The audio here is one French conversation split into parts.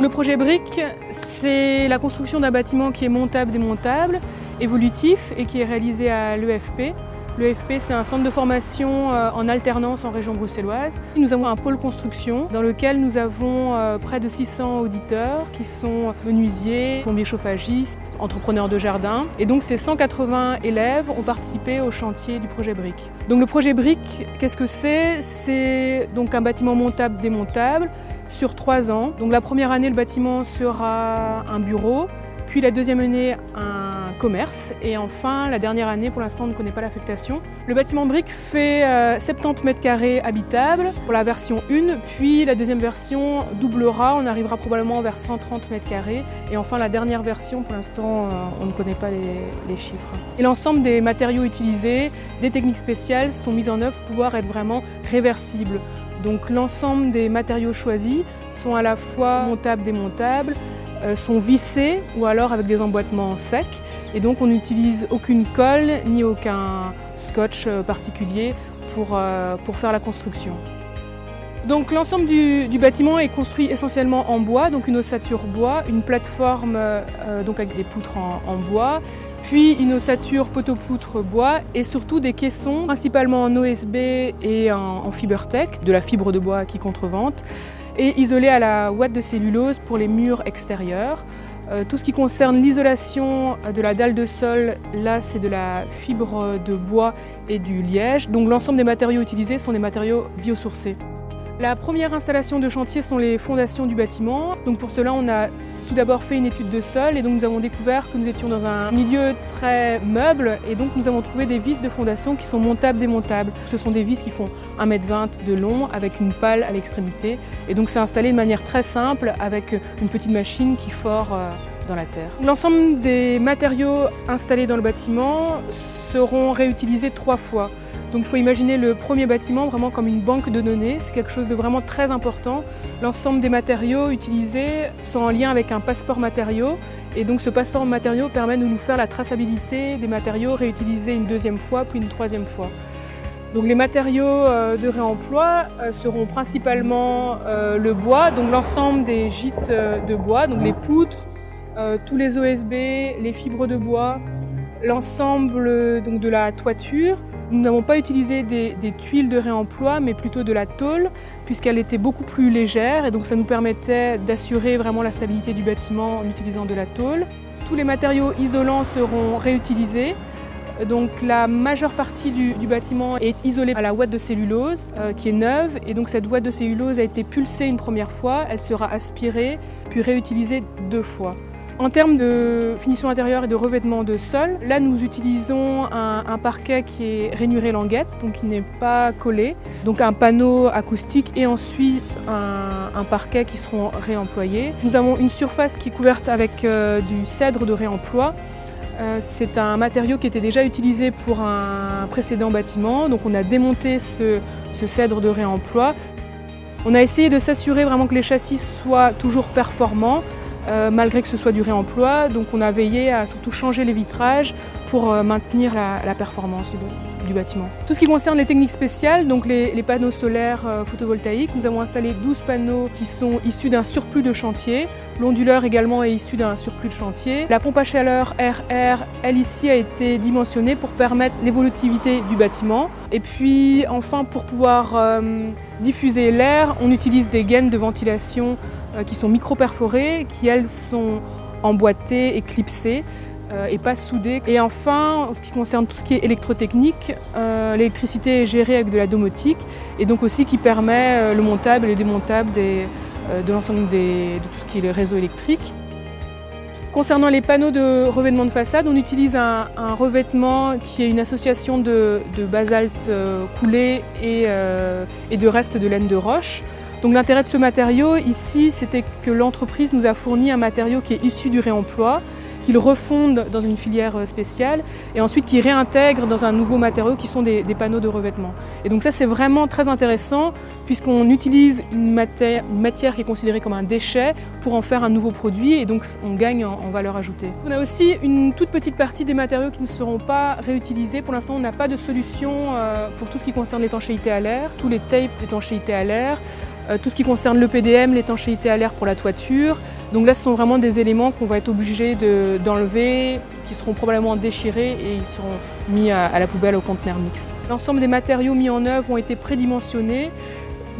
Le projet BRIC, c'est la construction d'un bâtiment qui est montable, démontable, évolutif et qui est réalisé à l'EFP. L'EFP, c'est un centre de formation en alternance en région bruxelloise. Nous avons un pôle construction dans lequel nous avons près de 600 auditeurs qui sont menuisiers, plombiers chauffagistes, entrepreneurs de jardin. Et donc ces 180 élèves ont participé au chantier du projet BRIC. Donc le projet BRIC, qu'est-ce que c'est? C'est donc un bâtiment montable, démontable sur 3 ans. Donc la première année, le bâtiment sera un bureau. Puis la deuxième année, un commerce. Et enfin, la dernière année, pour l'instant, on ne connaît pas l'affectation. Le bâtiment BRIC fait 70 mètres carrés habitables pour la version 1. Puis la deuxième version doublera, on arrivera probablement vers 130 mètres carrés. Et enfin, la dernière version, pour l'instant, on ne connaît pas les chiffres. Et l'ensemble des matériaux utilisés, des techniques spéciales sont mises en œuvre pour pouvoir être vraiment réversibles. Donc l'ensemble des matériaux choisis sont à la fois montables, démontables, sont vissés ou alors avec des emboîtements secs. Et donc on n'utilise aucune colle ni aucun scotch particulier pour faire la construction. Donc l'ensemble du bâtiment est construit essentiellement en bois, donc une ossature bois, une plateforme donc avec des poutres en bois, puis une ossature poteau-poutre bois et surtout des caissons, principalement en OSB et en Fibertech, de la fibre de bois qui contrevente, et isolés à la ouate de cellulose pour les murs extérieurs. Tout ce qui concerne l'isolation de la dalle de sol, là c'est de la fibre de bois et du liège. Donc l'ensemble des matériaux utilisés sont des matériaux biosourcés. La première installation de chantier sont les fondations du bâtiment. Donc pour cela, on a tout d'abord fait une étude de sol et donc nous avons découvert que nous étions dans un milieu très meuble et donc nous avons trouvé des vis de fondation qui sont montables, démontables. Ce sont des vis qui font 1,20 m de long avec une pale à l'extrémité et donc c'est installé de manière très simple avec une petite machine qui fore dans la terre. L'ensemble des matériaux installés dans le bâtiment seront réutilisés 3 fois. Donc il faut imaginer le premier bâtiment vraiment comme une banque de données, c'est quelque chose de vraiment très important. L'ensemble des matériaux utilisés sont en lien avec un passeport matériaux et donc ce passeport matériaux permet de nous faire la traçabilité des matériaux réutilisés une 2e fois puis une 3e fois. Donc les matériaux de réemploi seront principalement le bois, donc l'ensemble des gîtes de bois, donc les poutres, tous les OSB, les fibres de bois, l'ensemble donc de la toiture. Nous n'avons pas utilisé des tuiles de réemploi, mais plutôt de la tôle, puisqu'elle était beaucoup plus légère et donc ça nous permettait d'assurer vraiment la stabilité du bâtiment en utilisant de la tôle. Tous les matériaux isolants seront réutilisés. Donc la majeure partie du bâtiment est isolée à la ouate de cellulose qui est neuve et donc cette ouate de cellulose a été pulsée une première fois, elle sera aspirée puis réutilisée 2 fois. En termes de finition intérieure et de revêtement de sol, là nous utilisons un parquet qui est rainuré languette, donc qui n'est pas collé, donc un panneau acoustique et ensuite un parquet qui seront réemployés. Nous avons une surface qui est couverte avec du cèdre de réemploi. C'est un matériau qui était déjà utilisé pour un précédent bâtiment, donc on a démonté ce cèdre de réemploi. On a essayé de s'assurer vraiment que les châssis soient toujours performants, malgré que ce soit du réemploi, donc on a veillé à surtout changer les vitrages pour maintenir la performance du bâtiment. Tout ce qui concerne les techniques spéciales, donc les panneaux solaires photovoltaïques, nous avons installé 12 panneaux qui sont issus d'un surplus de chantier. L'onduleur également est issu d'un surplus de chantier. La pompe à chaleur RR, elle ici a été dimensionnée pour permettre l'évolutivité du bâtiment. Et puis enfin pour pouvoir diffuser l'air, on utilise des gaines de ventilation qui sont micro-perforées, qui elles sont emboîtées et clipsées et pas soudées. Et enfin, en ce qui concerne tout ce qui est électrotechnique, l'électricité est gérée avec de la domotique et donc aussi qui permet le montable et le démontable de l'ensemble de tout ce qui est le réseau électrique. Concernant les panneaux de revêtement de façade, on utilise un revêtement qui est une association de basalte coulé et de restes de laine de roche. Donc l'intérêt de ce matériau ici, c'était que l'entreprise nous a fourni un matériau qui est issu du réemploi, qu'ils refondent dans une filière spéciale et ensuite qu'ils réintègrent dans un nouveau matériau qui sont des panneaux de revêtement. Et donc ça c'est vraiment très intéressant puisqu'on utilise une matière qui est considérée comme un déchet pour en faire un nouveau produit et donc on gagne en valeur ajoutée. On a aussi une toute petite partie des matériaux qui ne seront pas réutilisés. Pour l'instant on n'a pas de solution pour tout ce qui concerne l'étanchéité à l'air, tous les tapes d'étanchéité à l'air, tout ce qui concerne l'EPDM, l'étanchéité à l'air pour la toiture. Donc là, ce sont vraiment des éléments qu'on va être obligé d'enlever, qui seront probablement déchirés et ils seront mis à la poubelle, au conteneur mixte. L'ensemble des matériaux mis en œuvre ont été prédimensionnés.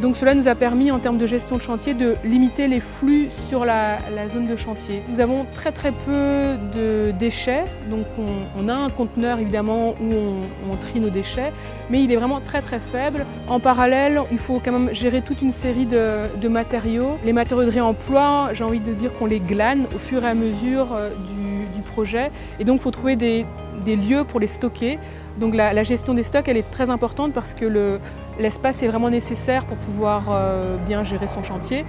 Donc cela nous a permis, en termes de gestion de chantier, de limiter les flux sur la zone de chantier. Nous avons très peu de déchets, donc on a un conteneur évidemment où on trie nos déchets, mais il est vraiment très faible. En parallèle, il faut quand même gérer toute une série de matériaux. Les matériaux de réemploi, j'ai envie de dire qu'on les glane au fur et à mesure du projet, et donc il faut trouver des lieux pour les stocker. Donc la gestion des stocks, elle est très importante parce que l'espace est vraiment nécessaire pour pouvoir bien gérer son chantier.